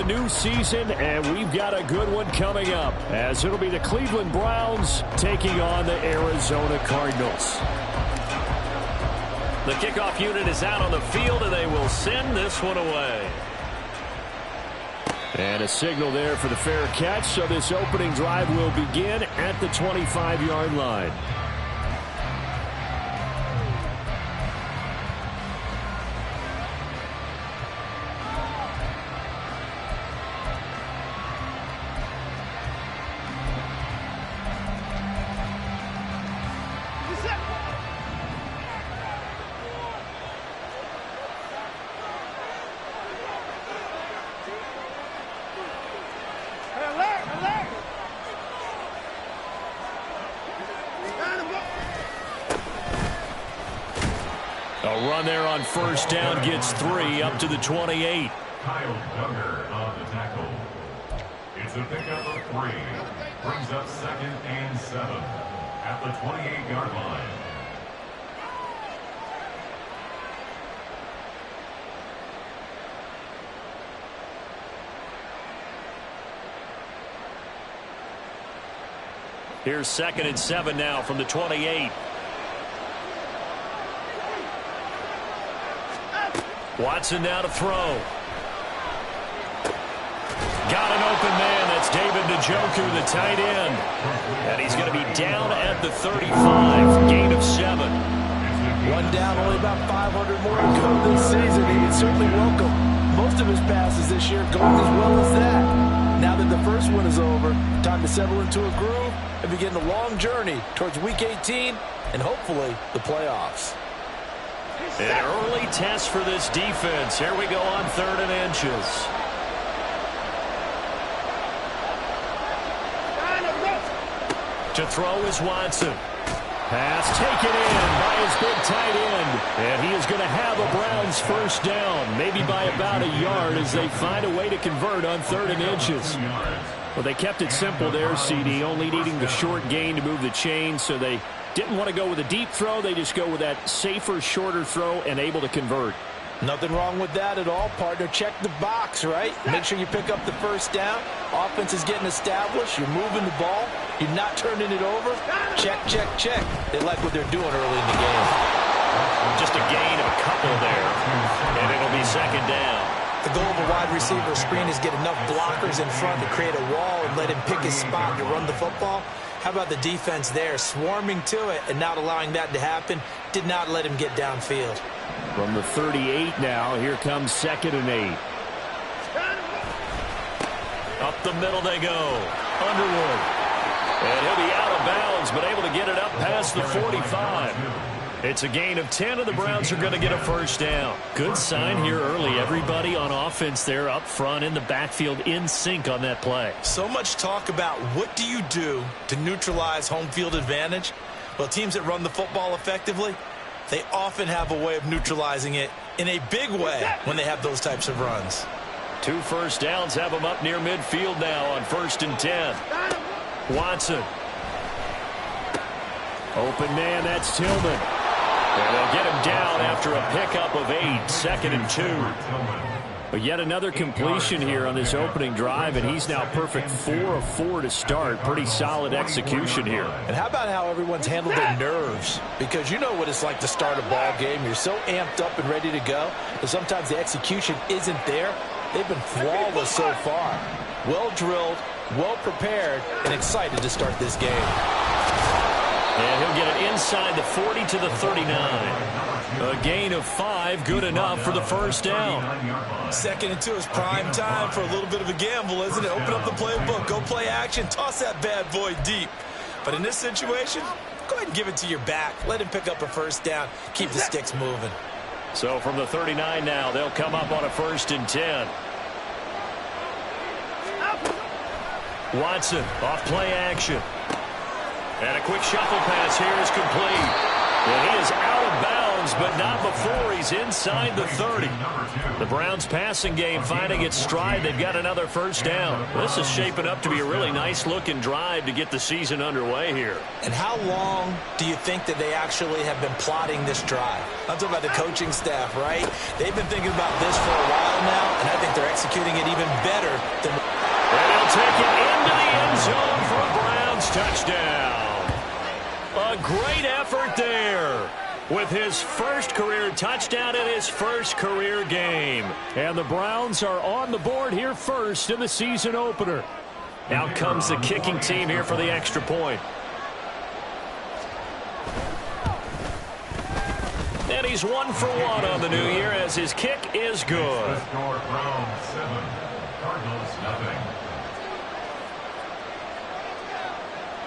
the new season, and we've got a good one coming up, as it'll be the Cleveland Browns taking on the Arizona Cardinals. The kickoff unit is out on the field, and they will send this one away. And a signal there for the fair catch, so this opening drive will begin at the 25-yard line. A run there on first down gets 3 up to the 28. Kyle Duggar on the tackle. It's a pickup of 3. Brings up 2nd and 7 at the 28-yard line. Here's 2nd and 7 now from the 28. Watson now to throw. Got an open man. That's David Njoku, the tight end. And he's going to be down at the 35. Gain of 7. One down, only about 500 more to go this season. He would certainly welcome most of his passes this year going as well as that. Now that the first one is over, time to settle into a groove and begin the long journey towards Week 18 and hopefully the playoffs. An early test for this defense. Here we go on 3rd and inches. To throw is Watson. Pass taken in by his big tight end. And he is going to have a Browns first down, maybe by about a yard as they find a way to convert on 3rd and inches. Well, they kept it simple there, CD, only needing the short gain to move the chains, so they didn't want to go with a deep throw. They just go with that safer, shorter throw and able to convert. Nothing wrong with that at all, partner. Check the box, right? Make sure you pick up the first down. Offense is getting established. You're moving the ball. You're not turning it over. Check, check, check. They like what they're doing early in the game. Just a gain of a couple there, and it'll be 2nd down. The goal of a wide receiver screen is get enough blockers in front to create a wall and let him pick his spot to run the football. How about the defense there, swarming to it and not allowing that to happen? Did not let him get downfield. From the 38 now, here comes 2nd and 8. Up the middle they go. Underwood. And he'll be out of bounds, but able to get it up past the 45. It's a gain of 10, and the Browns are going to get a first down. Good sign here early. Everybody on offense there up front in the backfield in sync on that play. So much talk about what do you do to neutralize home field advantage? Well, teams that run the football effectively, they often have a way of neutralizing it in a big way when they have those types of runs. 2 first downs have them up near midfield now on 1st and 10. Watson. Open man, that's Tillman. And they'll get him down after a pickup of 8, 2nd and 2. But yet another completion here on this opening drive, and he's now perfect 4 of 4 to start. Pretty solid execution here. And how about how everyone's handled their nerves? Because you know what it's like to start a ball game. You're so amped up and ready to go, but sometimes the execution isn't there. They've been flawless so far. Well drilled, well prepared, and excited to start this game. And he'll get it inside the 40 to the 39. A gain of 5, good enough for the first down. 2nd and 2 is prime time for a little bit of a gamble, isn't it? Open up the playbook, go play action, toss that bad boy deep. But in this situation, go ahead and give it to your back. Let him pick up a first down, keep the sticks moving. So from the 39 now, they'll come up on a 1st and 10. Watson off play action. And a quick shuffle pass here is complete. And he is out of bounds Browns, but not before he's inside the 30. The Browns passing game finding its stride. They've got another first down. This is shaping up to be a really nice-looking drive to get the season underway here. And how long do you think that they actually have been plotting this drive? I'm talking about the coaching staff, right? They've been thinking about this for a while now, and I think they're executing it even better than... And he'll take it into the end zone for a Browns touchdown. A great effort there with his first career touchdown in his first career game. And the Browns are on the board here first in the season opener. Out comes the kicking team here for the extra point. And he's 1 for 1 on the new year as his kick is good. Score Browns 7, Cardinals nothing.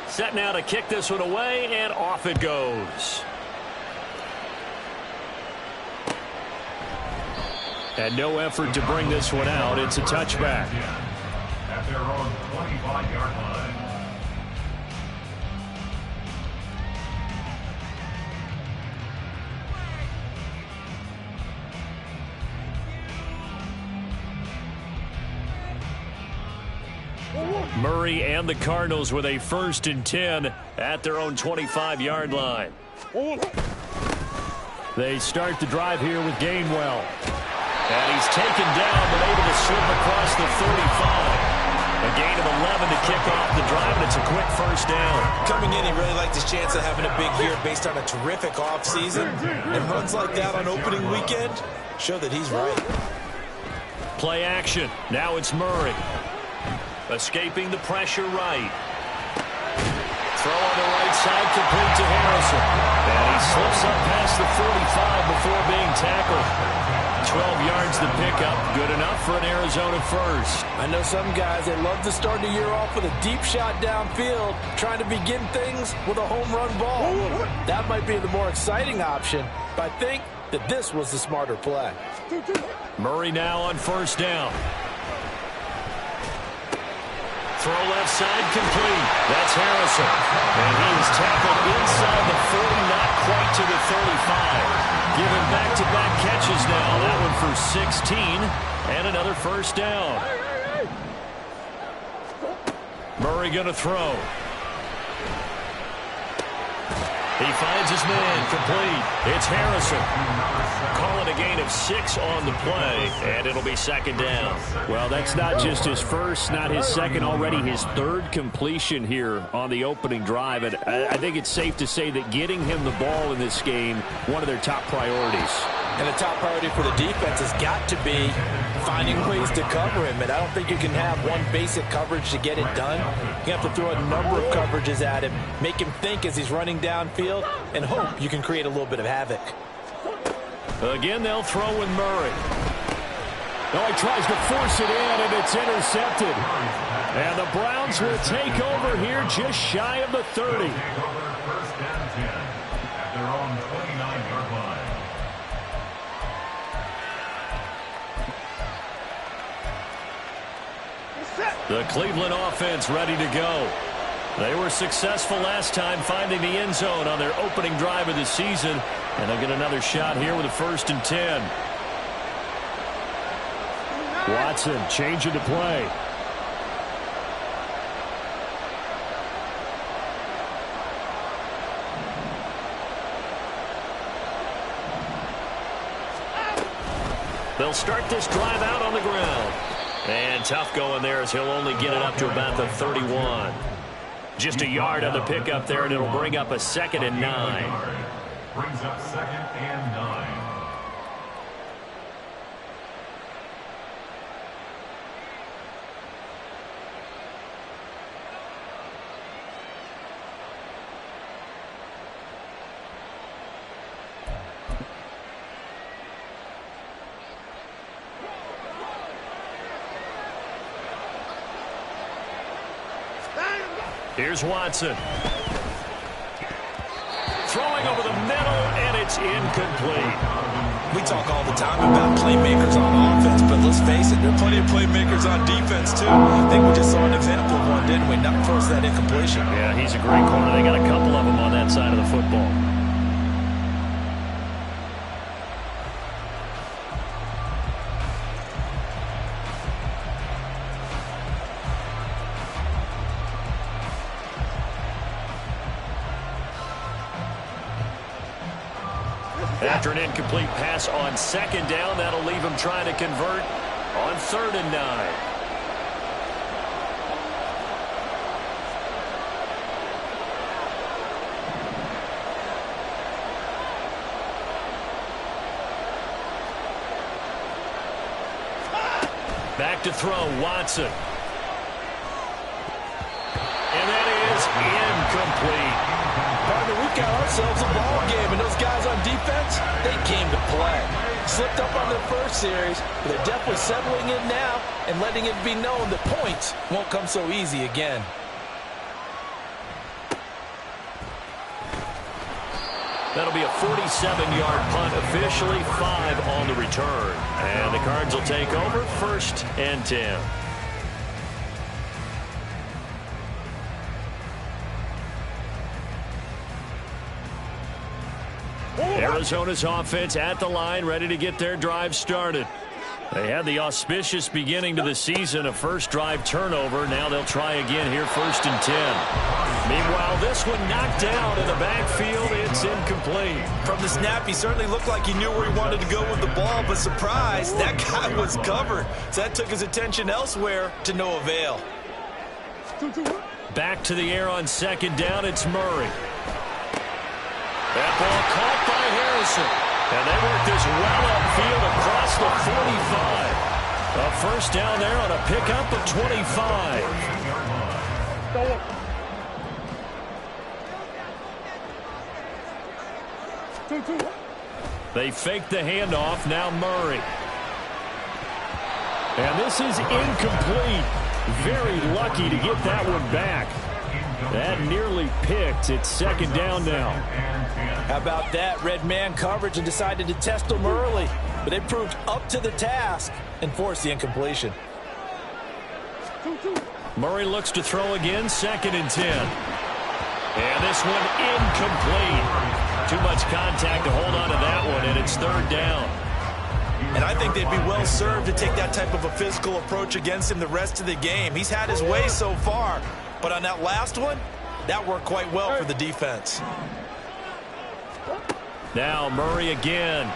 Set now to kick this one away, and off it goes. And no effort to bring this one out. It's a touchback. At their own 25-yard line. Murray and the Cardinals with a 1st and 10 at their own 25-yard line. They start the drive here with Gainwell. And he's taken down but able to slip across the 35. A gain of 11 to kick off the drive, and it's a quick first down. Coming in, he really liked his chance of having a big year based on a terrific offseason. And runs like that on opening weekend show that he's right. Play action. Now it's Murray. Escaping the pressure right. Throw on the right side, complete to Harrison. And he slips up past the 45 before being tackled. 12 yards to pick up. Good enough for an Arizona first. I know some guys, they love to start the year off with a deep shot downfield, trying to begin things with a home run ball. That might be the more exciting option, but I think that this was the smarter play. Murray now on first down. Throw left side complete. That's Harrison. And he is tackled inside the 40, not quite to the 35. Given back-to-back catches now. That one for 16 and another first down. Murray going to throw. He finds his man complete. It's Harrison. Calling a gain of 6 on the play, and it'll be 2nd down. Well, that's not just his first, not his second, already his 3rd completion here on the opening drive. And I think it's safe to say that getting him the ball in this game, one of their top priorities. And the top priority for the defense has got to be finding ways to cover him. And I don't think you can have one basic coverage to get it done. You have to throw a number of coverages at him, make him think as he's running downfield, and hope you can create a little bit of havoc. Again, they'll throw with Murray. Oh, he tries to force it in, and it's intercepted. And the Browns will take over here just shy of the 30. First and 10 at their own 29-yard line. The Cleveland offense ready to go. They were successful last time finding the end zone on their opening drive of the season. And they'll get another shot here with a 1st and 10. Watson changing the play. They'll start this drive out on the ground. And tough going there as he'll only get it up to about the 31. Just a yard on the pickup there, and it'll bring up a 2nd and 9. Brings up 2nd and 9. Here's Watson. Throwing over the middle, and it's incomplete. We talk all the time about playmakers on offense, but let's face it, there are plenty of playmakers on defense, too. I think we just saw an example of one, didn't we? Not force that incompletion. Yeah, he's a great corner. They got a couple of them on that side of the football. After an incomplete pass on second down, that'll leave him trying to convert on 3rd and 9. Back to throw, Watson. And that is incomplete. Partner, we've got ourselves a ball game, and those guys on defense, they came to play. Slipped up on their first series, but they're definitely settling in now and letting it be known that points won't come so easy again. That'll be a 47-yard punt, officially 5 on the return. And the Cards will take over 1st and 10. Arizona's offense at the line, ready to get their drive started. They had the auspicious beginning to the season, a first drive turnover. Now they'll try again here, 1st and 10. Meanwhile, this one knocked down in the backfield. It's incomplete. From the snap, he certainly looked like he knew where he wanted to go with the ball, but surprise, that guy was covered. So that took his attention elsewhere to no avail. Back to the air on 2nd down, it's Murray. That ball caught by Harrison. And they work this well upfield across the 45. A first down there on a pickup of 25. They fake the handoff, now Murray. And this is incomplete. Very lucky to get that one back. That nearly picked. It's 2nd down now. How about that? Red man coverage and decided to test them early. But they proved up to the task and forced the incompletion. Murray looks to throw again, 2nd and 10. And this one incomplete. Too much contact to hold on to that one, and it's 3rd down. And I think they'd be well served to take that type of a physical approach against him the rest of the game. He's had his way so far, but on that last one, that worked quite well for the defense. Now Murray again.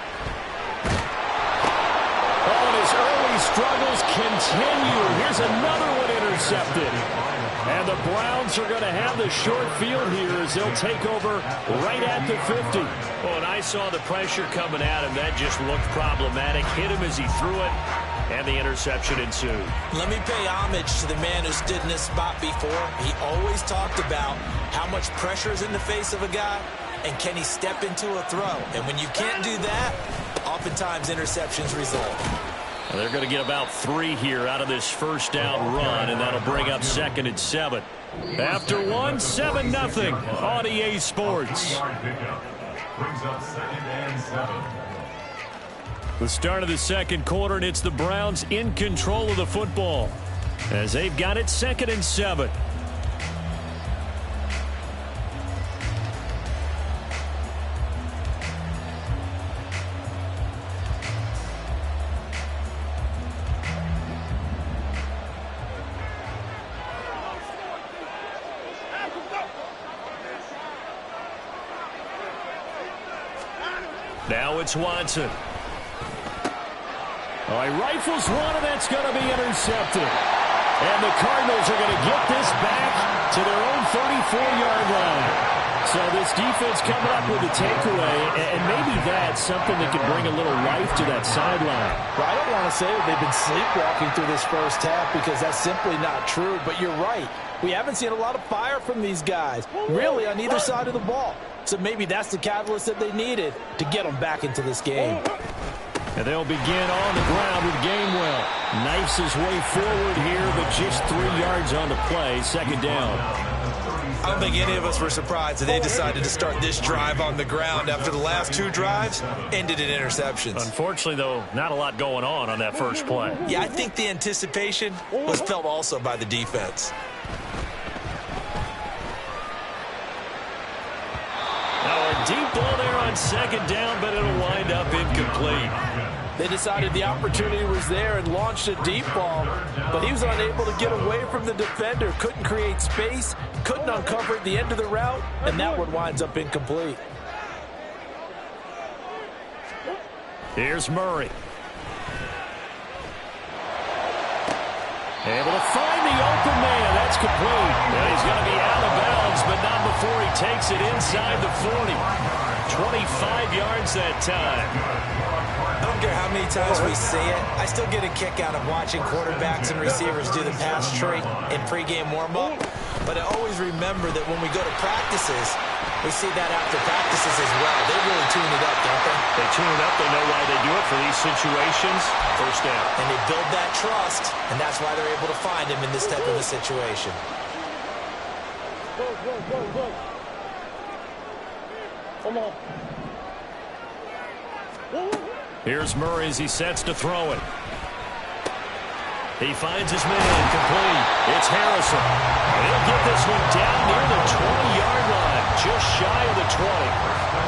Oh, and his early struggles continue. Here's another one intercepted. And the Browns are going to have the short field here as they'll take over right at the 50. Oh, and I saw the pressure coming at him. That just looked problematic. Hit him as he threw it, and the interception ensued. Let me pay homage to the man who stood in this spot before. He always talked about how much pressure is in the face of a guy, and can he step into a throw. And when you can't do that, oftentimes interceptions result. They're going to get about 3 here out of this first down run, and that'll bring up 2nd and 7. After one, 7-0 on EA Sports. Brings up 2nd and 7. The start of the second quarter, and it's the Browns in control of the football as they've got it 2nd and 7. Now it's Watson. Oh, he rifles one, and that's going to be intercepted. And the Cardinals are going to get this back to their own 34-yard line. So this defense coming up with a takeaway, and maybe that's something that can bring a little life to that sideline. Well, I don't want to say that they've been sleepwalking through this first half because that's simply not true, but you're right. We haven't seen a lot of fire from these guys, really, on either side of the ball. So maybe that's the catalyst that they needed to get them back into this game. And they'll begin on the ground with Gainwell. Knifes his way forward here, but just 3 yards on the play, 2nd down. I don't think any of us were surprised that they decided to start this drive on the ground after the last 2 drives ended in interceptions. Unfortunately, though, not a lot going on that first play. Yeah, I think the anticipation was felt also by the defense. Now a deep ball there on 2nd down, but it'll wind up incomplete. They decided the opportunity was there and launched a deep ball, but he was unable to get away from the defender, couldn't create space, couldn't uncover at the end of the route, and that one winds up incomplete. Here's Murray. Able to find the open man. That's complete. And he's going to be out of bounds, but not before he takes it inside the 40. 25 yards that time. I don't care how many times we see it. I still get a kick out of watching quarterbacks and receivers do the pass tree in pregame warm-up. But I always remember that when we go to practices, we see that after practices as well. They really tune it up, don't they? They tune it up. They know why they do it for these situations. First down. And they build that trust, and that's why they're able to find him in this type of a situation. Go. Come on. Here's Murray as he sets to throw it. He finds his man complete. It's Harrison. He'll get this one down near the 20-yard line, just shy of the 20.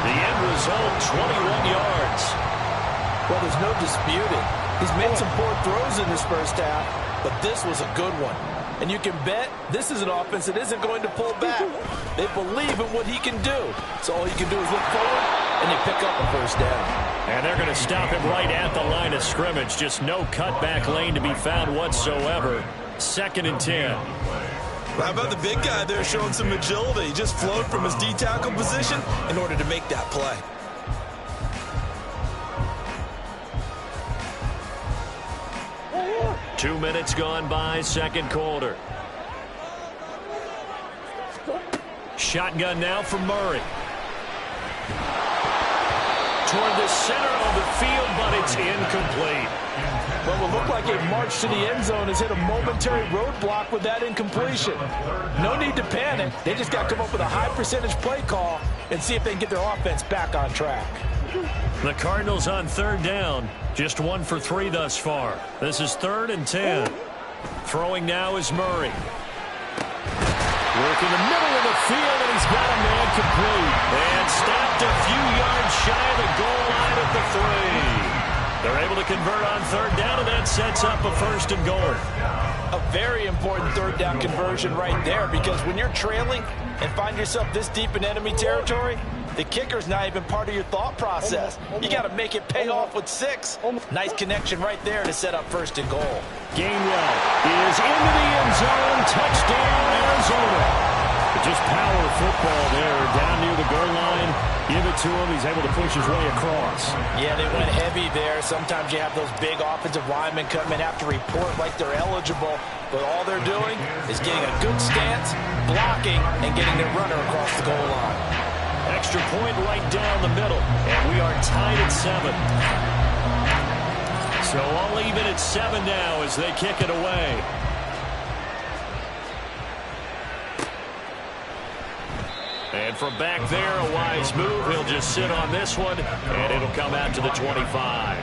The end result, 21 yards. Well, there's no disputing. He's made some poor throws in this first half, but this was a good one. And you can bet this is an offense that isn't going to pull back. They believe in what he can do. So all you can do is look forward, and they pick up a first down. And they're going to stop him right at the line of scrimmage. Just no cutback lane to be found whatsoever. 2nd and 10. How about the big guy there showing some agility? He just flowed from his D-tackle position in order to make that play. Two minutes gone by, second quarter. Shotgun now for Murray. Toward the center of the field, but it's incomplete. What will look like a march to the end zone has hit a momentary roadblock with that incompletion. No need to panic. They just got to come up with a high percentage play call and see if they can get their offense back on track. The Cardinals on 3rd down. Just 1 for 3 thus far. This is 3rd and 10. Throwing now is Murray. Work in the middle of the field, and he's got a man complete. And stopped a few yards shy of the goal line at the 3. They're able to convert on 3rd down, and that sets up a 1st and goal. A very important 3rd down conversion right there, because when you're trailing and find yourself this deep in enemy territory, the kicker's not even part of your thought process. You got to make it pay off with 6. Nice connection right there to set up 1st and goal. Gainwell is into the end zone. Touchdown, Arizona. Just power football there, down near the goal line. Give it to him. He's able to push his way across. Yeah, they went heavy there. Sometimes you have those big offensive linemen come in, have to report like they're eligible. But all they're doing is getting a good stance, blocking, and getting their runner across the goal line. Extra point right down the middle, and we are tied at 7. So all even at 7 now as they kick it away. And from back there, a wise move. He'll just sit on this one, and it'll come out to the 25.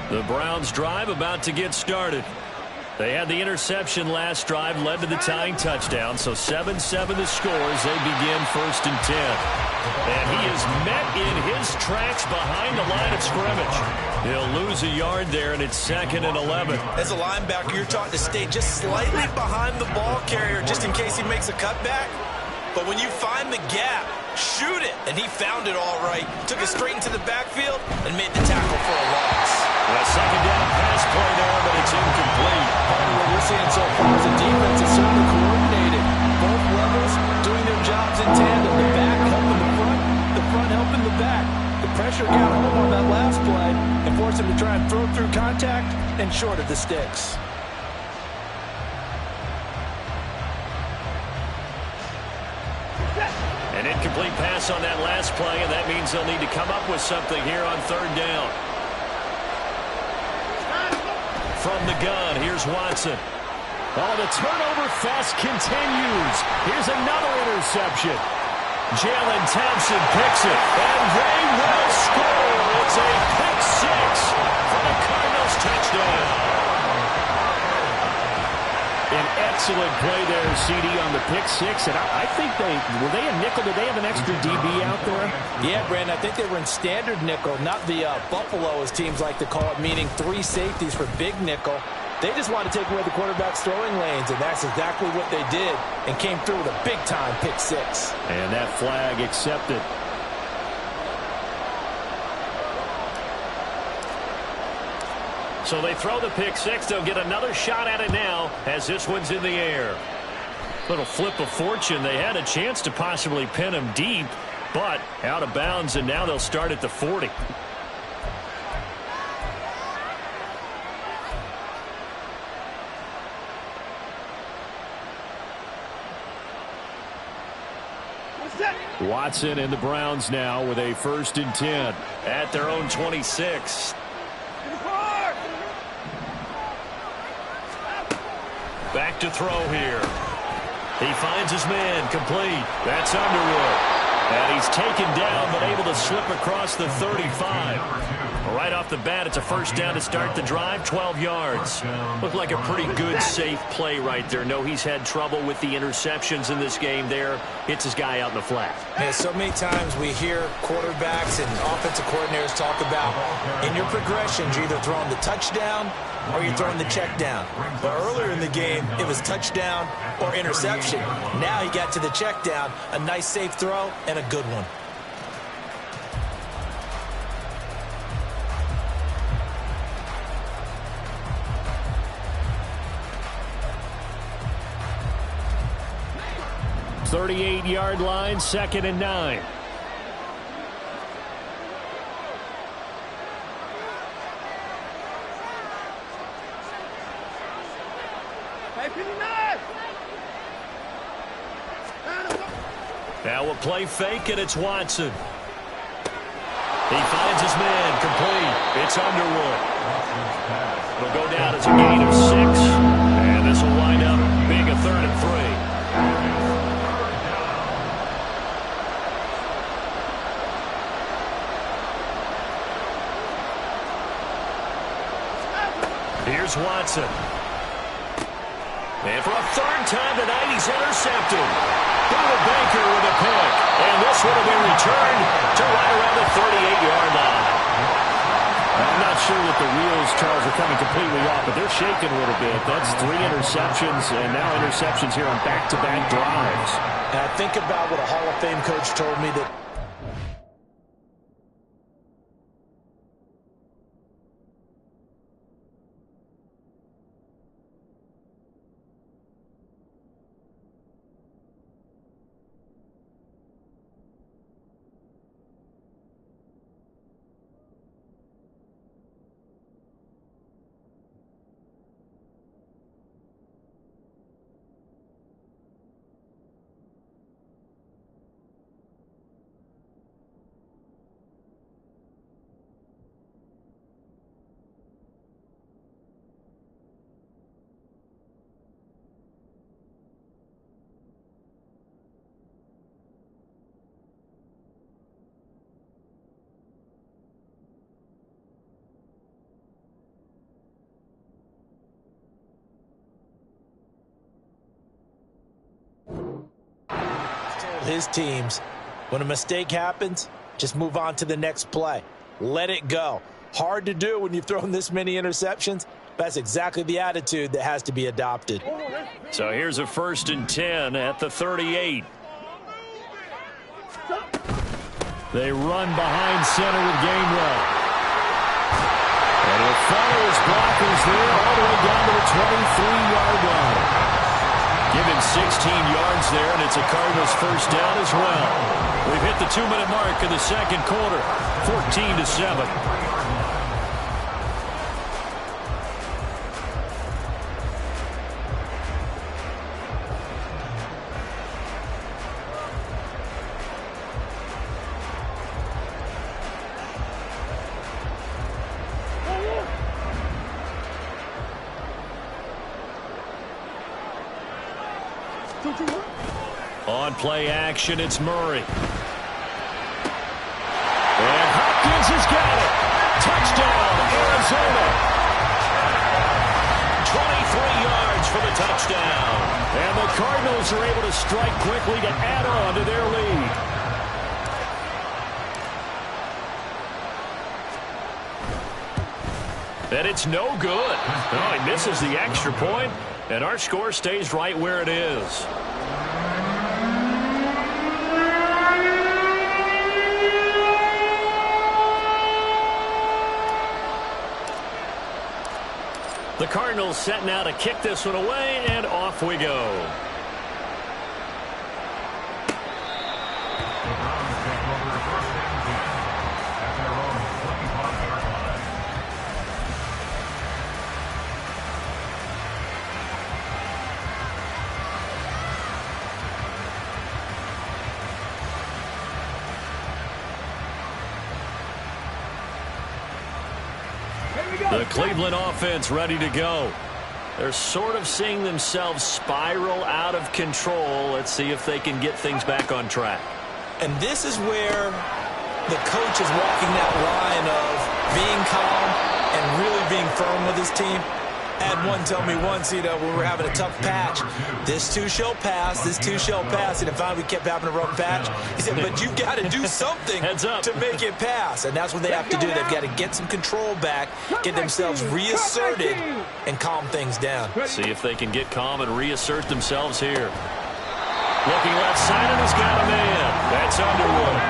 The Browns drive about to get started. They had the interception last drive, led to the tying touchdown. So 7-7 the score as they begin 1st and 10. And he is met in his tracks behind the line of scrimmage. He'll lose a yard there, and it's 2nd and 11. As a linebacker, you're taught to stay just slightly behind the ball carrier just in case he makes a cutback. But when you find the gap, shoot it. And he found it all right. Took it straight into the backfield and made the tackle for a loss. A 2nd down pass play there, but it's incomplete. Part of what we're seeing so far is the defense is certainly coordinated. Both levels doing their jobs in tandem. The back helping the front helping the back. The pressure got home on that last play and forced him to try and throw through contact and short of the sticks. An incomplete pass on that last play, and that means they'll need to come up with something here on 3rd down. From the gun, here's Watson. Oh, the turnover fest continues. Here's another interception. Jalen Thompson picks it, and they will score. It's a pick 6 for the Cardinals touchdown. An excellent play there, CD, on the pick 6. And I think were they a nickel? Did they have an extra DB out there? Yeah, Brandon, I think they were in standard nickel, not the Buffalo, as teams like to call it, meaning 3 safeties for big nickel. They just want to take away the quarterback's throwing lanes, and that's exactly what they did and came through with a big-time pick six. And that flag accepted. So they throw the pick six. They'll get another shot at it now as this one's in the air. Little flip of fortune. They had a chance to possibly pin him deep, but out of bounds, and now they'll start at the 40. Watson and the Browns now with a 1st and 10 at their own 26. Back to throw here. He finds his man, complete. That's Underwood. And he's taken down, but able to slip across the 35. Right off the bat, it's a 1st down to start the drive, 12 yards. Looked like a pretty good, safe play right there. No, he's had trouble with the interceptions in this game there. Hits his guy out in the flat. Man, so many times we hear quarterbacks and offensive coordinators talk about in your progressions, you're either throwing the touchdown or you're throwing the check down. But earlier in the game, it was touchdown or interception. Now he got to the check down, a nice safe throw, and a good one. .38-yard line, 2nd and 9. Now a play fake, and it's Watson. He finds his man, complete. It's Underwood. It'll go down as a gain of 6, and this will wind up being a 3rd and 3. Here's Watson. And for a 3rd time tonight, he's intercepted. Buda Baker with a pick. And this one will be returned to right around the 38-yard line. I'm not sure that the wheels, Charles, are coming completely off, but they're shaking a little bit. That's 3 interceptions, and now interceptions here on back-to-back drives. And I think about what a Hall of Fame coach told me that his teams, when a mistake happens, just move on to the next play. Let it go. Hard to do when you've thrown this many interceptions. That's exactly the attitude that has to be adopted. So here's a 1st and 10 at the 38. They run behind center with Gainwell. And he'll follow his blockers there all the way down to the 23-yard line. Give him 16 yards there, and it's a Cardinals 1st down as well. We've hit the 2-minute mark in the 2nd quarter, 14-7. On play action, it's Murray. And Hopkins has got it. Touchdown, Arizona. 23 yards for the touchdown. And the Cardinals are able to strike quickly to add on to their lead. And it's no good. Oh, he misses the extra point, and our score stays right where it is. The Cardinals set now to kick this one away, and off we go. The Cleveland offense ready to go. They're sort of seeing themselves spiral out of control. Let's see if they can get things back on track. And this is where the coach is walking that line of being calm and really being firm with his team. I had one tell me once, when we were having a tough patch, this too shall pass, this too shall pass. And finally we kept having a rough patch. He said, but you've got to do something to make it pass. And that's what they have to do. They've got to get some control back, get themselves reasserted, and calm things down. See if they can get calm and reassert themselves here. Looking left side, and he's got a man. That's Underwood.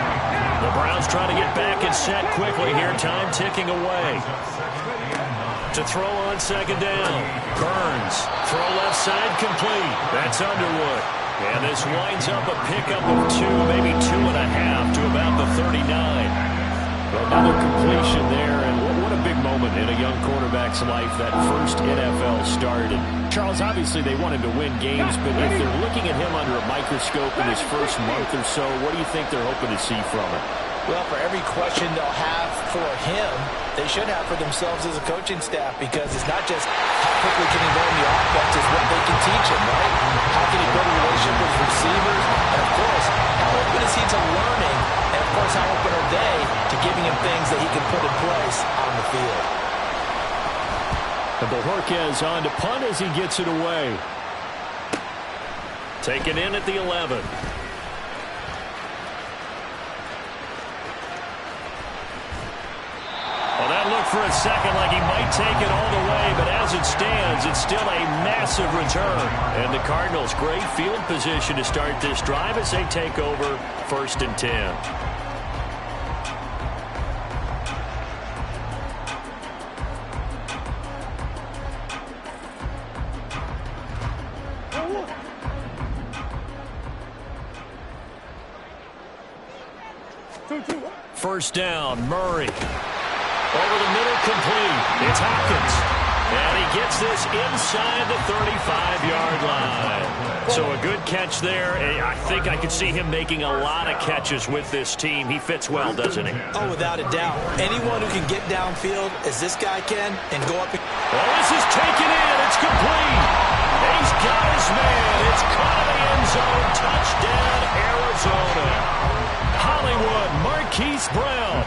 The Browns trying to get back and set quickly here. Time ticking away. To throw on second down. Burns. Throw left side complete. That's Underwood. And this winds up a pickup of 2, maybe 2.5 to about the 39. Another completion there, and what a big moment in a young quarterback's life, that first NFL start. And Charles, obviously they want him to win games, but if they're looking at him under a microscope in his first month or so, what do you think they're hoping to see from him? Well, for every question they'll have for him, they should have for themselves as a coaching staff, because it's not just how quickly can he learn the offense, it's what they can teach him, right? How can he build a relationship with his receivers? And, of course, how open is he to learning? And, of course, how open are they to giving him things that he can put in place on the field? And Bojorquez on to punt as he gets it away. Taken in at the 11. Well, that looked for a second like he might take it all the way, but as it stands, it's still a massive return. And the Cardinals, great field position to start this drive as they take over 1st and 10. First down, Murray. Over the middle, complete. It's Hopkins. And he gets this inside the 35-yard line. So a good catch there. I think I could see him making a lot of catches with this team. He fits well, doesn't he? Oh, without a doubt. Anyone who can get downfield, as this guy can, and go up. Well, this is taken in. It's complete. He's got his man. It's caught in the end zone. Touchdown, Arizona. Hollywood, Marquise Brown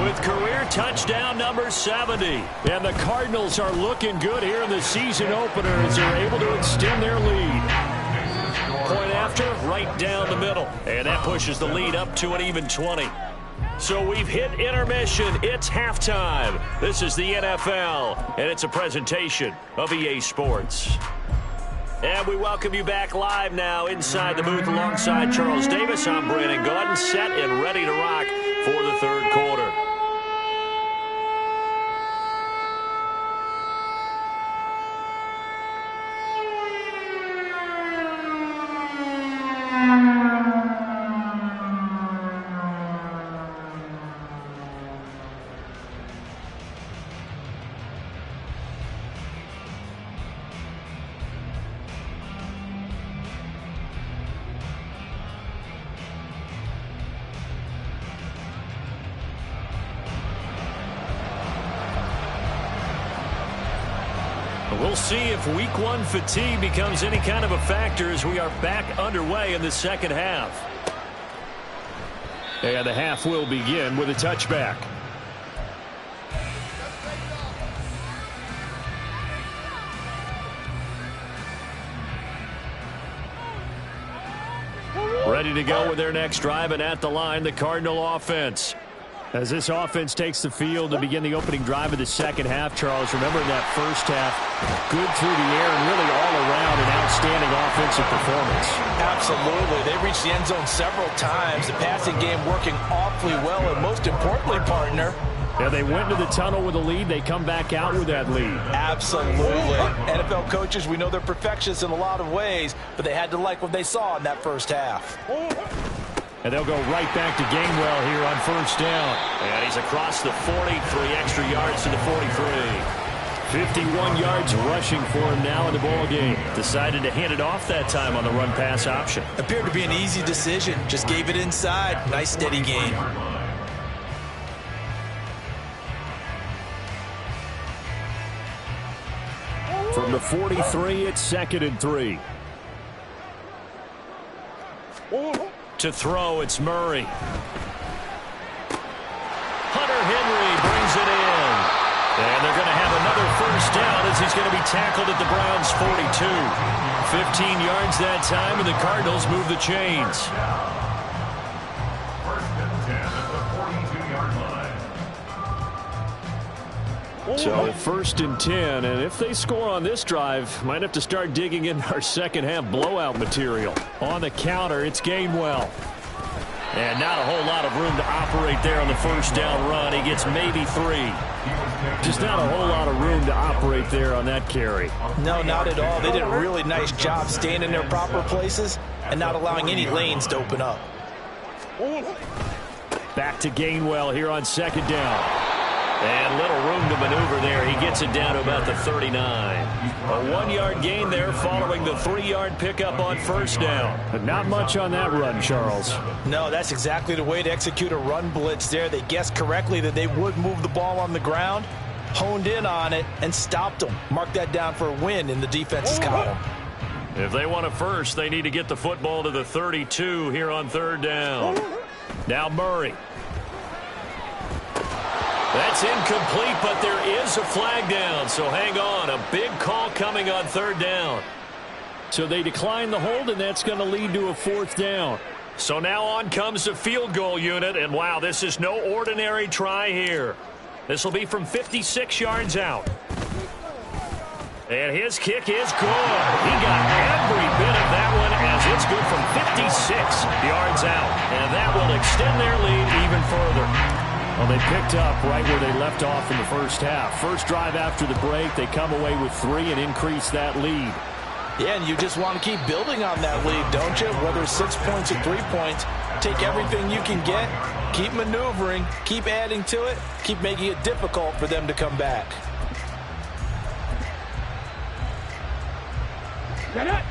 with career touchdown number 70. And the Cardinals are looking good here in the season opener as they're able to extend their lead. Point after, right down the middle. And that pushes the lead up to an even 20. So we've hit intermission. It's halftime. This is the NFL, and it's a presentation of EA Sports. And we welcome you back live now inside the booth alongside Charles Davis. I'm Brandon Gaudin, set and ready to rock for the third quarter. We'll see if week one fatigue becomes any kind of a factor as we are back underway in the second half. And the half will begin with a touchback. Ready to go with their next drive, and at the line, the Cardinal offense. As this offense takes the field to begin the opening drive of the second half, Charles, remember in that first half, good through the air and really all around an outstanding offensive performance. Absolutely. They reached the end zone several times. The passing game working awfully well, and most importantly, partner, yeah, they went to the tunnel with a lead. They come back out with that lead. Absolutely. NFL coaches, we know they're perfectionists in a lot of ways, but they had to like what they saw in that first half. And they'll go right back to Gainwell here on first down. And he's across the 40, 3 extra yards to the 43. 51 yards rushing for him now in the ball game. Decided to hand it off that time on the run-pass option. Appeared to be an easy decision. Just gave it inside. Nice, steady gain. From the 43, it's 2nd and 3. To throw, it's Murray. Hunter Henry brings it in. And they're going to have another first down as he's going to be tackled at the Browns' 42. 15 yards that time, and the Cardinals move the chains. First and 10 at the 42-yard line. So 1st and 10, and if they score on this drive, might have to start digging in our second half blowout material. On the counter, it's Gainwell. And not a whole lot of room to operate there on the first down run. He gets maybe 3. Just not a whole lot of room to operate there on that carry. No, not at all. They did a really nice job staying in their proper places and not allowing any lanes to open up. Back to Gainwell here on 2nd down. And little room to maneuver there. He gets it down to about the 39. A 1-yard gain there following the 3-yard pickup on first down. But not much on that run, Charles. No, that's exactly the way to execute a run blitz there. They guessed correctly that they would move the ball on the ground, honed in on it, and stopped them. Mark that down for a win in the defense's column. If they want a first, they need to get the football to the 32 here on 3rd down. Now Murray. That's incomplete, but there is a flag down, so hang on. A big call coming on 3rd down. So they decline the hold, and that's going to lead to a 4th down. So now on comes the field goal unit, and wow, this is no ordinary try here. This will be from 56 yards out. And his kick is good. He got every bit of that one as it's good from 56 yards out. And that will extend their lead even further. Well, they picked up right where they left off in the first half. First drive after the break, they come away with 3 and increase that lead. Yeah, and you just want to keep building on that lead, don't you? Whether it's 6 points or 3 points, take everything you can get, keep maneuvering, keep adding to it, keep making it difficult for them to come back. Get it!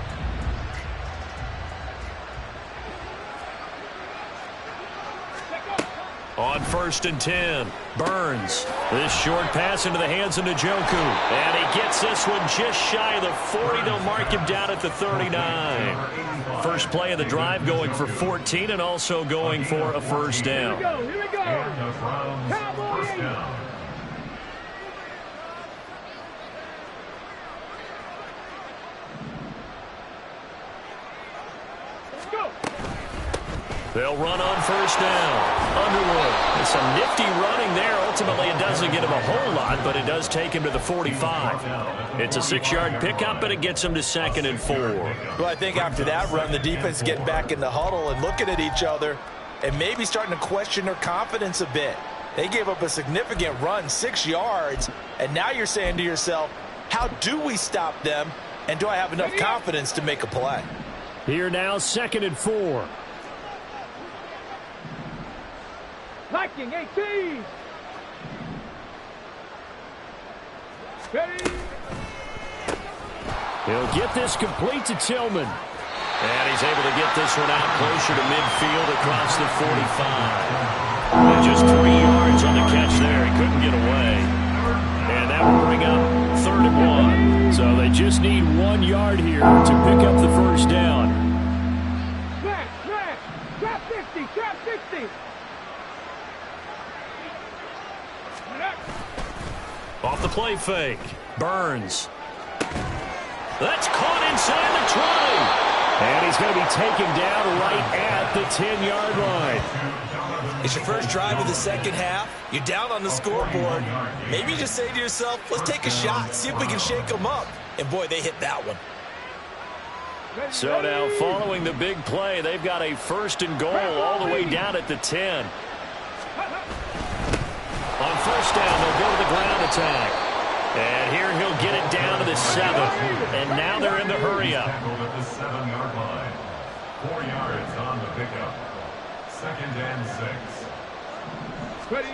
On 1st and 10, Burns. This short pass into the hands of Njoku. And he gets this one just shy of the 40. They'll mark him down at the 39. First play of the drive going for 14 and also going for a first down. Here we go. And the Browns' first down. Let's go. They'll run on first down. Underwood. Some nifty running there. Ultimately, it doesn't get him a whole lot, but it does take him to the 45. It's a 6-yard pickup, and it gets him to 2nd and 4. Well, I think after that run, the defense is getting back in the huddle and looking at each other and maybe starting to question their confidence a bit. They gave up a significant run, 6 yards, and now you're saying to yourself, how do we stop them, and do I have enough confidence to make a play? Here now, 2nd and 4. Liking 18. Ready. He'll get this complete to Tillman. And he's able to get this one out closer to midfield across the 45. And just 3 yards on the catch there. He couldn't get away. And that will bring up 3rd and 1. So they just need 1 yard here to pick up the first down. Smash. Trap 50. Trap 60. Off the play fake. Burns. That's caught inside the 20. And he's going to be taken down right at the 10-yard line. It's your first drive of the second half. You're down on the scoreboard. Maybe you just say to yourself, let's take a shot, see if we can shake them up. And, boy, they hit that one. So now following the big play, they've got a first and goal all the way down at the 10. On first down, they'll go to the ground attack. And here he'll get it down to the 7. And now they're in the hurry-up. At the 7-yard line. 4 yards on the pickup. 2nd and 6. Ready.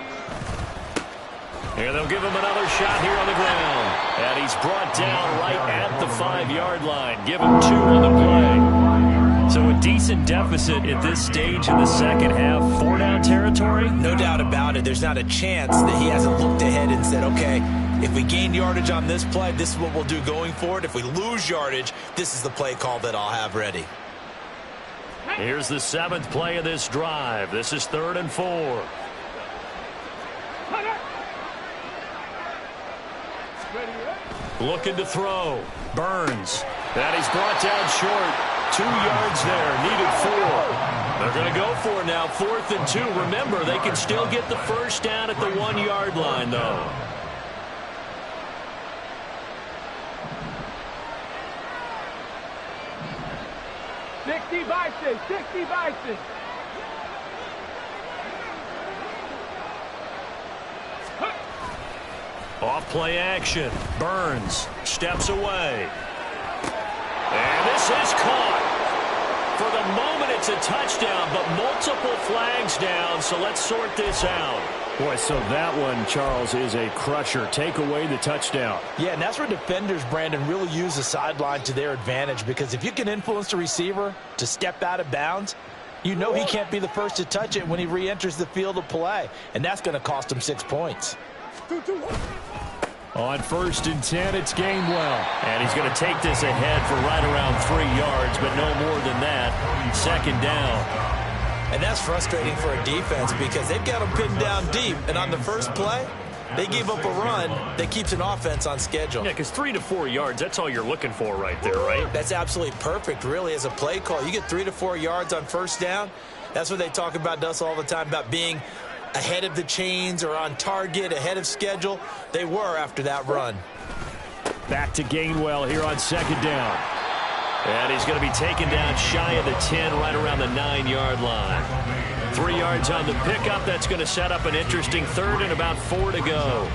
Here they'll give him another shot here on the ground. And he's brought down right at the 5-yard line. Give him 2 on the play. So a decent deficit at this stage in the second half. 4-down territory? No doubt about it. There's not a chance that he hasn't looked ahead and said, okay, if we gain yardage on this play, this is what we'll do going forward. If we lose yardage, this is the play call that I'll have ready. Here's the 7th play of this drive. This is 3rd and 4. Looking to throw. Burns. And he's brought down short. 2 yards there. Needed 4. They're going to go for it now. 4th and 2. Remember, they can still get the first down at the 1-yard line, though. Bison, 60 Bison. Off play action. Burns steps away. And this is caught. For the moment, it's a touchdown, but multiple flags down, so let's sort this out. Boy, so that one, Charles, is a crusher. Take away the touchdown. Yeah, and that's where defenders, Brandon, really use the sideline to their advantage, because if you can influence the receiver to step out of bounds, you know he can't be the first to touch it when he re-enters the field of play, and that's going to cost him 6 points. On 1st and 10, it's Gainwell. And he's going to take this ahead for right around 3 yards, but no more than that. 2nd down. And that's frustrating for a defense because they've got them pinned down deep. And on the first play, they gave up a run that keeps an offense on schedule. Yeah, because 3 to 4 yards, that's all you're looking for right there, right? That's absolutely perfect, really, as a play call. You get 3 to 4 yards on first down. That's what they talk about us all the time, about being ahead of the chains or on target, ahead of schedule. They were after that run. Back to Gainwell here on 2nd down. And he's going to be taken down shy of the 10, right around the 9-yard line. 3 yards on the pickup. That's going to set up an interesting 3rd and about 4 to go.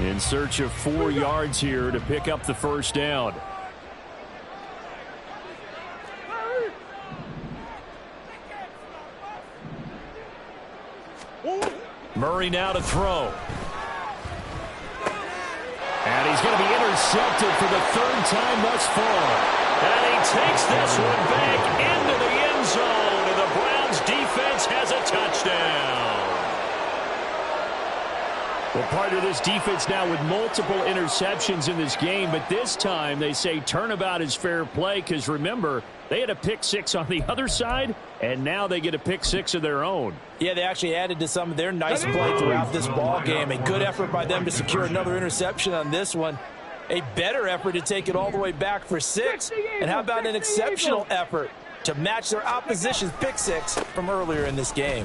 In search of 4 yards here to pick up the first down. Murray now to throw. And he's going to be intercepted for the 3rd time thus far. And he takes this one back into the end zone. And the Browns defense has a touchdown. Well, part of this defense now with multiple interceptions in this game, but this time they say turnabout is fair play because, remember, they had a pick 6 on the other side, and now they get a pick 6 of their own. Yeah, they actually added to some of their nice play throughout this ball game. A good effort by them to secure another interception on this one. A better effort to take it all the way back for 6. And how about an exceptional effort to match their opposition's pick 6 from earlier in this game.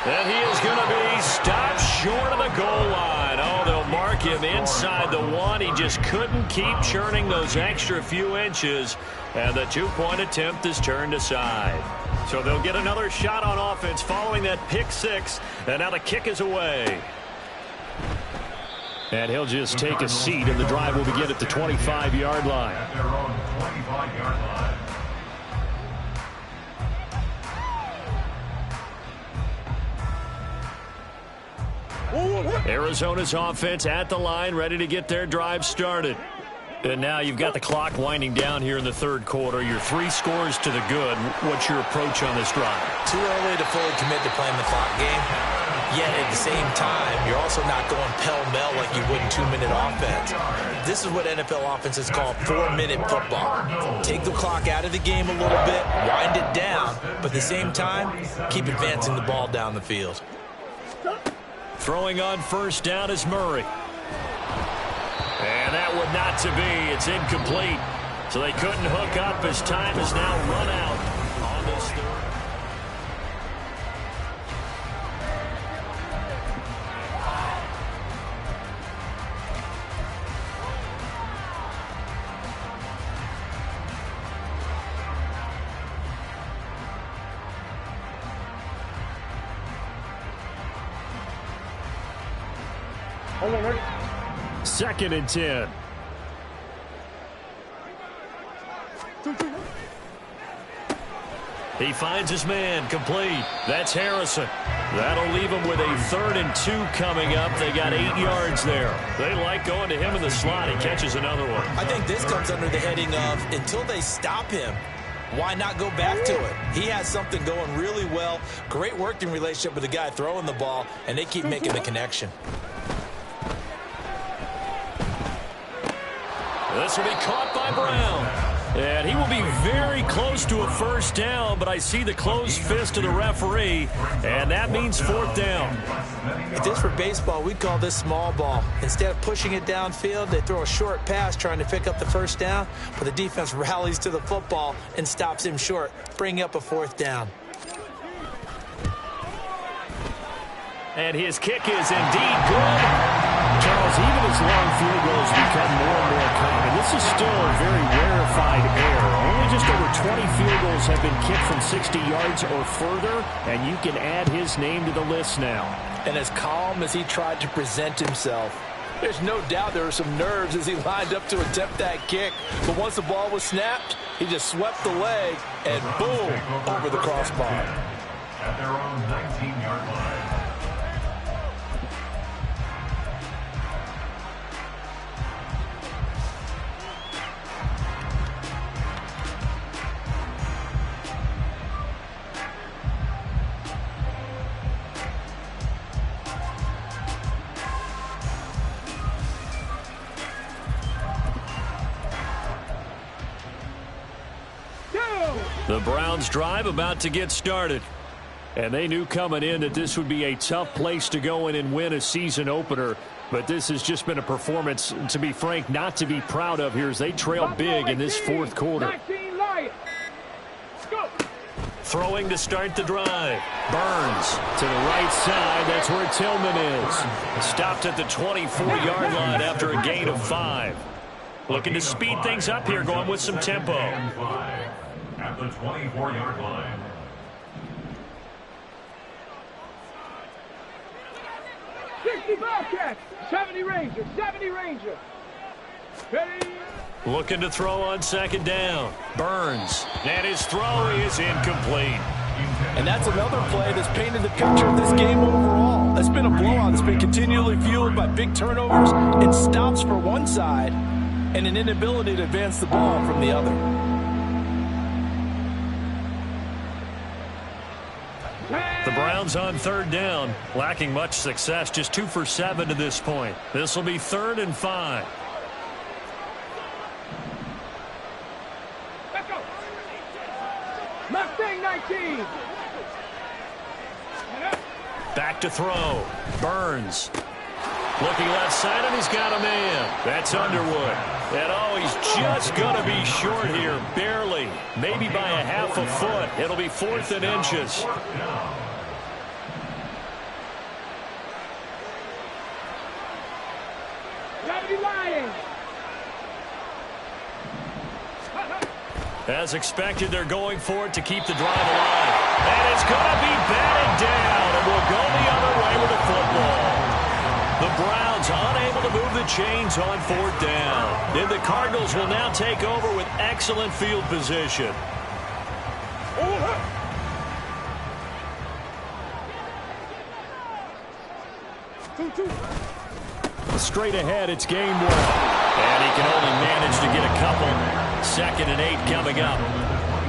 And he is going to be stopped short of the goal line. Oh, they'll mark him inside the 1. He just couldn't keep churning those extra few inches. And the 2-point attempt is turned aside. So they'll get another shot on offense following that pick 6. And now the kick is away. And he'll just take a seat, and the drive will begin at the 25-yard line. At their own 25-yard line. Arizona's offense at the line, ready to get their drive started. And now you've got the clock winding down here in the 3rd quarter. You're 3 scores to the good. What's your approach on this drive? Too early to fully commit to playing the clock game. Yet at the same time, you're also not going pell-mell like you would in 2-minute offense. This is what NFL offenses call 4-minute football. Take the clock out of the game a little bit, wind it down, but at the same time, keep advancing the ball down the field. Throwing on first down is Murray. And that one not to be. It's incomplete. So they couldn't hook up as time is now run out on this third. Hold on, ready? 2nd and 10. He finds his man, complete. That's Harrison. That'll leave him with a 3rd and 2 coming up. They got 8 yards there. They like going to him in the slot. He catches another one. I think this comes under the heading of until they stop him, why not go back to it? He has something going really well. Great working relationship with the guy throwing the ball, and they keep making the connection. This will be caught by Brown. And he will be very close to a first down, but I see the closed fist of the referee, and that means 4th down. If this were baseball, we'd call this small ball. Instead of pushing it downfield, they throw a short pass trying to pick up the first down, but the defense rallies to the football and stops him short, bringing up a 4th down. And his kick is indeed good. Charles, even as long field goals become more and more common, this is still a very rarefied error. Only just over 20 field goals have been kicked from 60 yards or further, and you can add his name to the list now. And as calm as he tried to present himself, there's no doubt there were some nerves as he lined up to attempt that kick. But once the ball was snapped, he just swept the leg and boom, over the crossbar. At their own 19-yard line. The Browns drive about to get started. And they knew coming in that this would be a tough place to go in and win a season opener. But this has just been a performance, to be frank, not to be proud of here as they trail big in this 4th quarter. 19 Lions. Go. Throwing to start the drive. Burns to the right side. That's where Tillman is. Stopped at the 24-yard line after a gain of 5. Looking to speed things up here, going with some tempo. At the 24-yard line. Bobcats, 70 Ranger, 70 Ranger. Ready? Looking to throw on 2nd down. Burns. And his throw is incomplete. And that's another play that's painted the picture of this game overall. It's been a blowout that's been continually fueled by big turnovers and stops for one side and an inability to advance the ball from the other. The Browns on 3rd down, lacking much success, just 2 for 7 to this point. This will be 3rd and 5. Let's go. Mustang 19. Back to throw. Burns. Looking left side, and he's got a man. That's Underwood. And oh, he's just going to be short here, barely. Maybe by a half a foot. It'll be 4th and inches. As expected, they're going for it to keep the drive alive. And it's going to be batted down, and will go the other way with the football. The Browns unable to move the chains on 4th down. And the Cardinals will now take over with excellent field position. Straight ahead, it's game 1. And he can only manage to get a couple. 2nd and 8 coming up.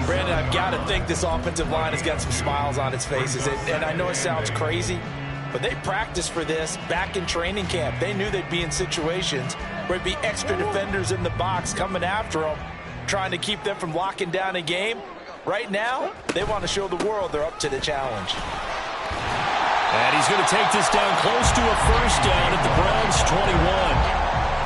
Brandon, I've got to think this offensive line has got some smiles on its faces. And I know it sounds crazy, But they practiced for this back in training camp. They knew they'd be in situations where there'd be extra defenders in the box coming after them, trying to keep them from locking down a game. Right now, they want to show the world they're up to the challenge. And he's going to take this down close to a first down at the Browns' 21.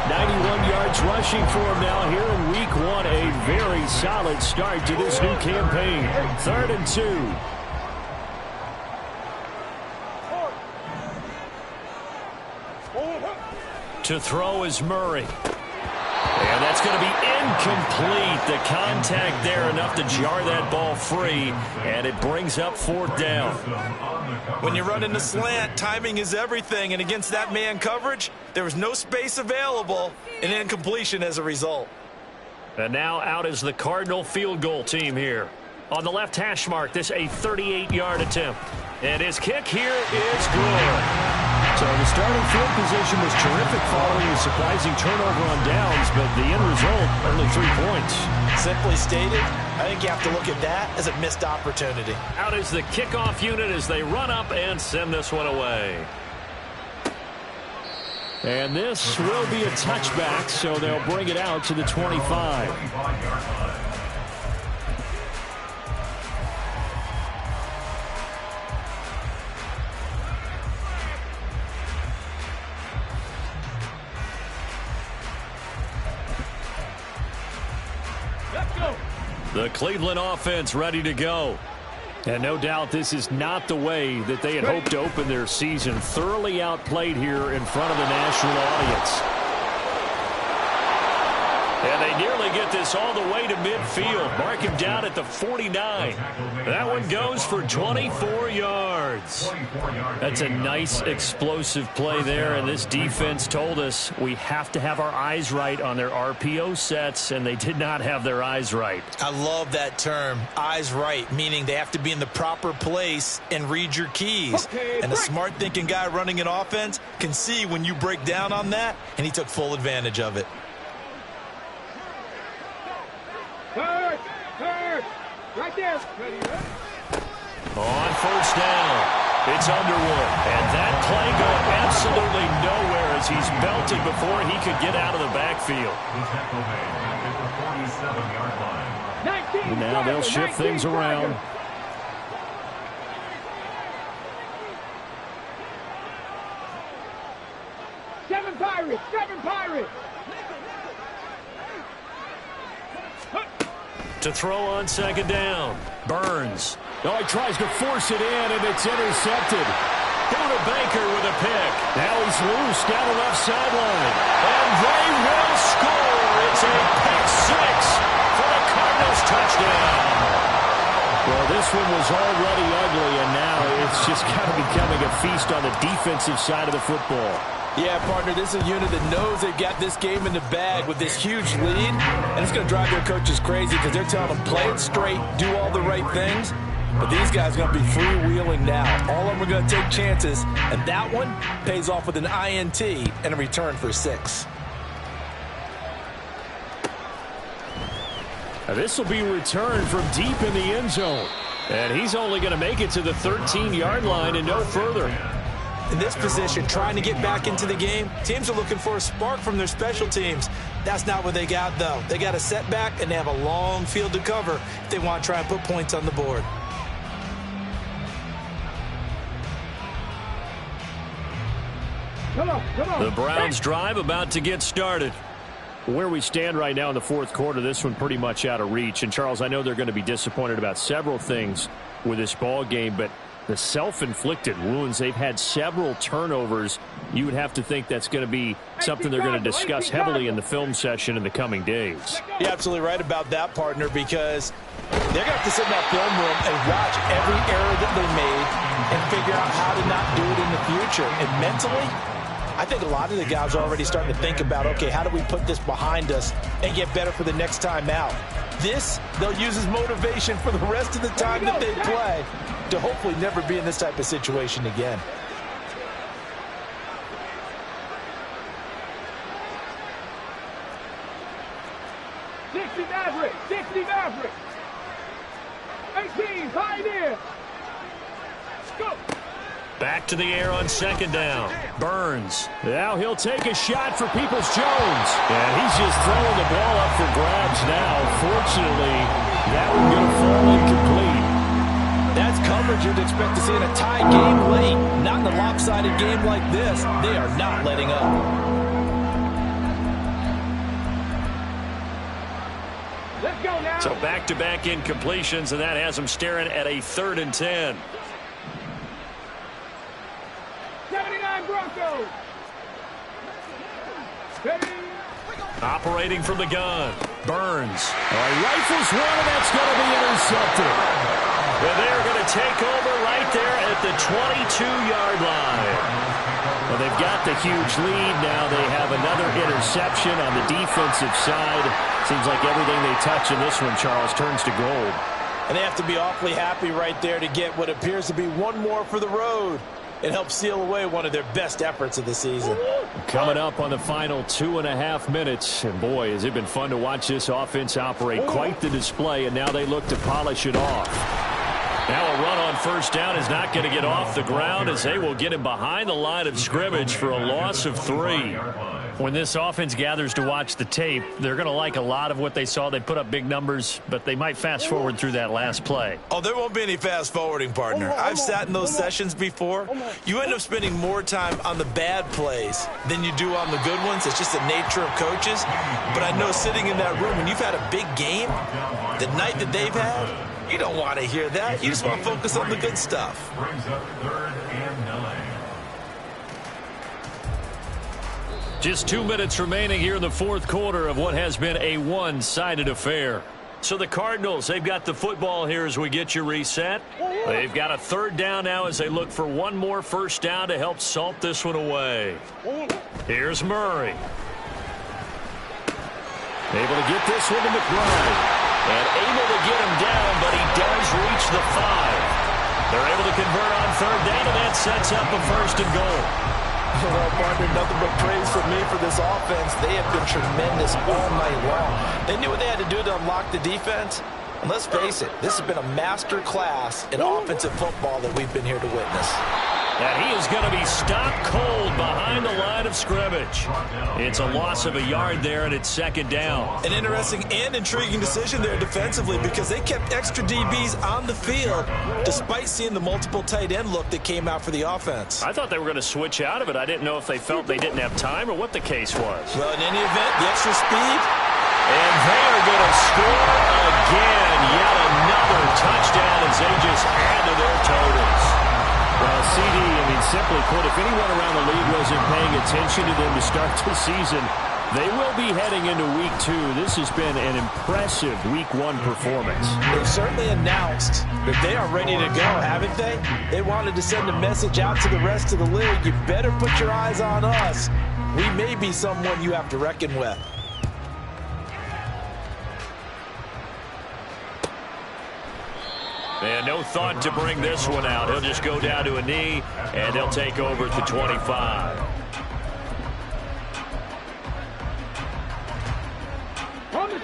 91 yards rushing for him now here in week 1. A very solid start to this new campaign. 3rd and 2. To throw is Murray. And that's going to be incomplete. The contact there enough to jar that ball free. And it brings up 4th down. When you run in the slant, timing is everything. And against that man coverage, there was no space available. An incompletion as a result. And now out is the Cardinal field goal team here. On the left hash mark, this a 38-yard attempt. And his kick here is good. So the starting field position was terrific following a surprising turnover on downs, but the end result, only 3 points. Simply stated, I think you have to look at that as a missed opportunity. Out is the kickoff unit as they run up and send this one away. And this will be a touchback, so they'll bring it out to the 25. The Cleveland offense ready to go. And no doubt this is not the way that they had hoped to open their season. Thoroughly outplayed here in front of the national audience. And they nearly get this all the way to midfield. Mark him down at the 49. That one goes for 24 yards. That's a nice explosive play there. And this defense told us we have to have our eyes right on their RPO sets, and they did not have their eyes right. I love that term, eyes right, meaning they have to be in the proper place and read your keys. And a smart thinking guy running an offense can see when you break down on that, and he took full advantage of it. Right there. On 1st down, it's Underwood. And that play going absolutely nowhere as he's belted before he could get out of the backfield. And now they'll shift things around. Seven Pirates. To throw on 2nd down. Burns. Oh, he tries to force it in, and it's intercepted. Buda Baker with a pick. Now he's loose down the left sideline. And they will score. It's a pick 6 for the Cardinals touchdown. Well, this one was already ugly, and now it's just kind of becoming a feast on the defensive side of the football. Yeah, partner, this is a unit that knows they've got this game in the bag with this huge lead, and it's going to drive their coaches crazy because they're telling them play it straight, do all the right things. But these guys are going to be freewheeling now. All of them are going to take chances, and that one pays off with an INT and a return for 6. Now this will be returned from deep in the end zone. And he's only going to make it to the 13-yard line and no further. In this position, trying to get back into the game, teams are looking for a spark from their special teams. That's not what they got, though. They got a setback, and they have a long field to cover if they want to try and put points on the board. Come on. The Browns drive about to get started. Where we stand right now in the 4th quarter, this one pretty much out of reach. And, Charles, I know they're going to be disappointed about several things with this ball game, but the self-inflicted wounds, they've had several turnovers. You would have to think that's going to be something they're going to discuss heavily in the film session in the coming days. You're absolutely right about that, partner, because they're going to have to sit in that film room and watch every error that they made and figure out how to not do it in the future. And mentally, I think a lot of the guys are already starting to think about, okay, how do we put this behind us and get better for the next time out? This, they'll use as motivation for the rest of the time that they play to hopefully never be in this type of situation again. Dixie Maverick. 18, Pioneer. Go. Back to the air on second down. Burns. Now he'll take a shot for Peoples-Jones. And he's just throwing the ball up for grabs now. Fortunately, that one's going to fall incomplete. That's coverage you'd expect to see in a tie game late. Not in a lopsided game like this. They are not letting up. Let's go now. So back-to-back incompletions, and that has them staring at a 3rd and 10. 79 Broncos. Ready. Operating from the gun. Burns. Rifles one, and that's going to be intercepted. And they're going to take over right there at the 22-yard line. Well, they've got the huge lead. Now they have another interception on the defensive side. Seems like everything they touch in this one, Charles, turns to gold. And they have to be awfully happy right there to get what appears to be one more for the road. It helps seal away one of their best efforts of the season. Coming up on the final 2.5 minutes. And boy, has it been fun to watch this offense operate. Quite the display, and now they look to polish it off. Now a run on first down is not going to get off the ground as they will get him behind the line of scrimmage for a loss of 3. When this offense gathers to watch the tape, they're going to like a lot of what they saw. They put up big numbers, but they might fast forward through that last play. Oh, there won't be any fast forwarding, partner. I've sat in those sessions before. You end up spending more time on the bad plays than you do on the good ones. It's just the nature of coaches. But I know sitting in that room, when you've had a big game, the night that they've had, you don't want to hear that. You just want to focus on the good stuff. Brings up 3rd and 9. Just 2 minutes remaining here in the 4th quarter of what has been a one-sided affair. So the Cardinals, they've got the football here as we get you reset. They've got a 3rd down now as they look for one more first down to help salt this one away. Here's Murray. Able to get this one to McBride. And able to get him down, but he does reach the 5. They're able to convert on 3rd down, and that sets up a 1st and goal. Well, partner, nothing but praise from me for this offense. They have been tremendous all night long. They knew what they had to do to unlock the defense. And let's face it, this has been a master class in offensive football that we've been here to witness. And he is going to be stopped cold behind the line of scrimmage. It's a loss of a yard there, and it's 2nd down. An interesting and intriguing decision there defensively because they kept extra DBs on the field despite seeing the multiple tight end look that came out for the offense. I thought they were going to switch out of it. I didn't know if they felt they didn't have time or what the case was. Well, in any event, the extra speed. And they are going to score again. Yet another touchdown as they just add to their totals. Well, CD, simply put, if anyone around the league wasn't paying attention to them to start the season, they will be heading into Week 2. This has been an impressive Week 1 performance. They've certainly announced that they are ready to go, haven't they? They wanted to send a message out to the rest of the league. You better put your eyes on us. We may be someone you have to reckon with. And no thought to bring this one out. He'll just go down to a knee, and they'll take over at the 25.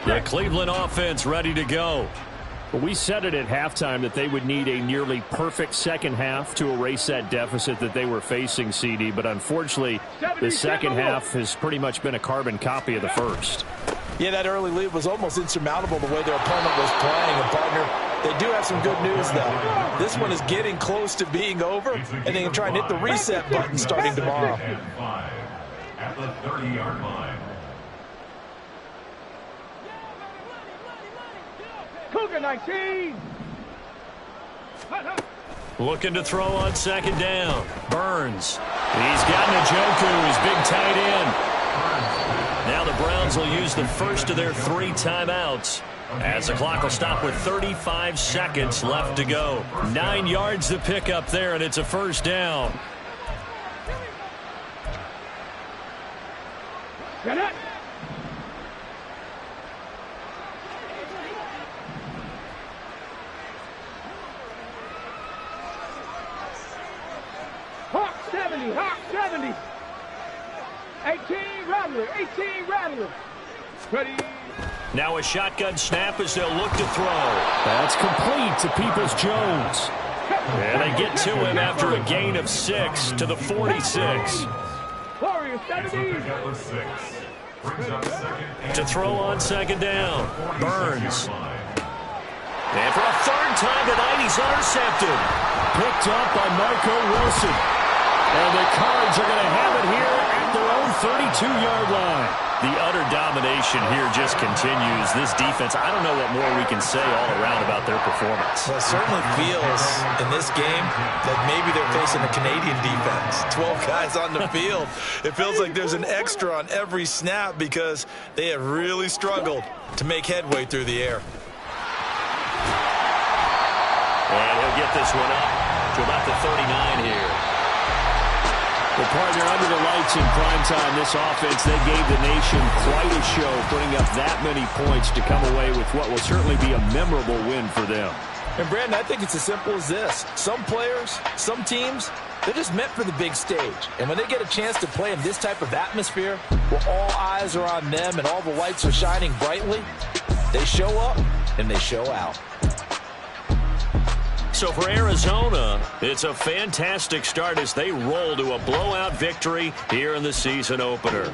The Cleveland offense ready to go. Well, we said it at halftime that they would need a nearly perfect second half to erase that deficit that they were facing, CD. But unfortunately, the second half has pretty much been a carbon copy of the first. Yeah, that early lead was almost insurmountable the way their opponent was playing. And, partner, they do have some good news, though. This one is getting close to being over, and they can try and hit the reset button starting tomorrow. At the 30-yard line. Cougar 19. Looking to throw on second down. Burns. He's got Njoku, his big tight end. Now the Browns will use the first of their 3 timeouts as the clock will stop with 35 seconds left to go. 9 yards to pick up there, and it's a first down. Get it. Hawk 70, Hawk 70. 18 Rattler, 18 Rattler. Ready. Now a shotgun snap as they'll look to throw. That's complete to Peoples-Jones. And they get to him after a gain of 6 to the 46. Warriors, 70. To throw on second down. Burns. And for a third time tonight, he's intercepted. Picked up by Marco Wilson. And the Cards are going to have it here at their own 32-yard line. The utter domination here just continues. This defense, I don't know what more we can say all around about their performance. Well, it certainly feels in this game like maybe they're facing a Canadian defense. 12 guys on the field. It feels like there's an extra on every snap because they have really struggled to make headway through the air. And he'll get this one up to about the 39 here. Well, partner, under the lights in primetime, this offense, they gave the nation quite a show, putting up that many points to come away with what will certainly be a memorable win for them. And, Brandon, I think it's as simple as this. Some players, some teams, they're just meant for the big stage. And when they get a chance to play in this type of atmosphere, where all eyes are on them and all the lights are shining brightly, they show up and they show out. So for Arizona, it's a fantastic start as they roll to a blowout victory here in the season opener.